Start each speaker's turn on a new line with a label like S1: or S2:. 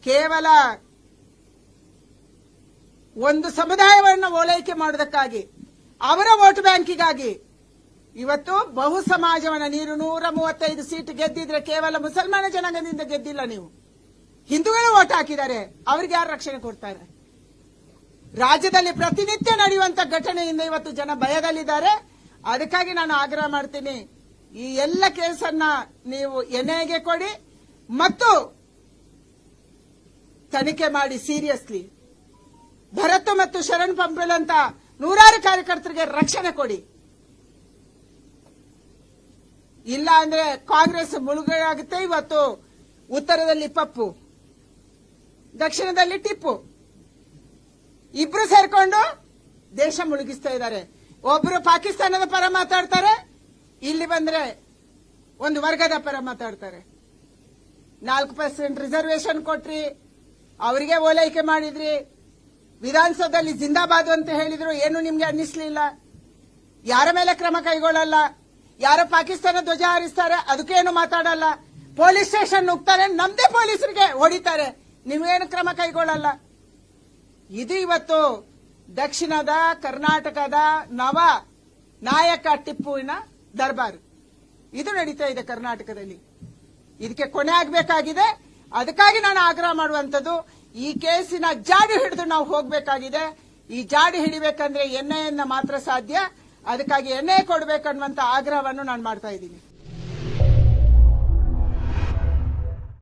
S1: ಕೇವಲ ಒಂದು ಸಮುದಾಯವನ್ನು ಓಲೈಕೆ ಮಾಡೋದಕ್ಕಾಗಿ, ಅವರ ವೋಟ್ ಬ್ಯಾಂಕಿಗಾಗಿ ಇವತ್ತು ಬಹು ಸಮಾಜವನ್ನ ನೀರು 135 ಸೀಟ್ ಗೆದ್ದಿದ್ರೆ ಕೇವಲ ಮುಸಲ್ಮಾನ ಜನಾಂಗದಿಂದ ಗೆದ್ದಿಲ್ಲ. ನೀವು ಹಿಂದೂಗಳು ವೋಟ್ ಹಾಕಿದ್ದಾರೆ, ಅವ್ರಿಗೆ ಯಾರು ರಕ್ಷಣೆ ಕೊಡ್ತಾರೆ? ರಾಜ್ಯದಲ್ಲಿ ಪ್ರತಿನಿತ್ಯ ನಡೆಯುವಂತ ಘಟನೆಯಿಂದ ಇವತ್ತು ಜನ ಭಯದಲ್ಲಿದ್ದಾರೆ. ಅದಕ್ಕಾಗಿ ನಾನು ಆಗ್ರಹ ಮಾಡ್ತೀನಿ, ಈ ಎಲ್ಲ ಕೇಸನ್ನ ನೀವು ಎನ್ಐಎಗೆ ಕೊಡಿ ಮತ್ತು ತನಿಖೆ ಮಾಡಿ ಸೀರಿಯಸ್ಲಿ. ಭರತ್ ಮತ್ತು ಶರಣ್ ಪಂಪಲ್ ಅಂತ 100 ಕಾರ್ಯಕರ್ತರಿಗೆ ರಕ್ಷಣೆ ಕೊಡಿ. ಇಲ್ಲ ಅಂದ್ರೆ ಕಾಂಗ್ರೆಸ್ ಮುಳುಗಡೆಯಾಗುತ್ತೆ. ಇವತ್ತು ಉತ್ತರದಲ್ಲಿ ಪಪ್ಪು, ದಕ್ಷಿಣದಲ್ಲಿ ಟಿಪ್ಪು, ಇಬ್ರು ಸೇರ್ಕೊಂಡು ದೇಶ ಮುಳುಗಿಸ್ತಾ ಇದ್ದಾರೆ. ಒಬ್ರು ಪಾಕಿಸ್ತಾನದ ಪರ ಮಾತಾಡ್ತಾರೆ, ಇಲ್ಲಿ ಬಂದ್ರೆ ಒಂದು ವರ್ಗದ ಪರ ಮಾತಾಡ್ತಾರೆ. 4% ರಿಸರ್ವೇಶನ್ ಕೊಟ್ರಿ, ಅವರಿಗೆ ಓಲೈಕೆ ಮಾಡಿದ್ರಿ, ವಿಧಾನಸೌಧದಲ್ಲಿ ಜಿಂದಾಬಾದ್ ಅಂತ ಹೇಳಿದ್ರು, ಏನು ನಿಮ್ಗೆ ಅನ್ನಿಸ್ಲಿಲ್ಲ. ಯಾರ ಮೇಲೆ ಕ್ರಮ ಕೈಗೊಳ್ಳಲ್ಲ. ಯಾರೋ ಪಾಕಿಸ್ತಾನ ಧ್ವಜ ಹಾರಿಸ್ತಾರೆ, ಅದಕ್ಕೇನು ಮಾತಾಡಲ್ಲ. ಪೊಲೀಸ್ ಸ್ಟೇಷನ್ ನುಗ್ತಾರೆ, ನಮ್ದೇ ಪೊಲೀಸರಿಗೆ ಹೊಡಿತಾರೆ, ನೀವೇನು ಕ್ರಮ ಕೈಗೊಳ್ಳಲ್ಲ. ಇದು ಇವತ್ತು ದಕ್ಷಿಣದ ಕರ್ನಾಟಕದ ನವ ನಾಯಕ ಟಿಪ್ಪುವಿನ ದರ್ಬಾರು. ಇದು ನಡೀತಾ ಇದೆ ಕರ್ನಾಟಕದಲ್ಲಿ. ಇದಕ್ಕೆ ಕೊನೆ ಆಗಬೇಕಾಗಿದೆ. ಅದಕ್ಕಾಗಿ ನಾನು ಆಗ್ರಹ ಮಾಡುವಂತದ್ದು, ಈ ಕೇಸಿನ ಜಾಡು ಹಿಡಿದು ನಾವು ಹೋಗಬೇಕಾಗಿದೆ. ಈ ಜಾಡು ಹಿಡಿಬೇಕಂದ್ರೆ ಎನ್ಐಎ ಮಾತ್ರ ಸಾಧ್ಯ. ಅದಕ್ಕಾಗಿ ಎನ್ಐಎ ಕೊಡಬೇಕನ್ನುವಂತ ಆಗ್ರಹವನ್ನು ನಾನು ಮಾಡ್ತಾ ಇದ್ದೀನಿ.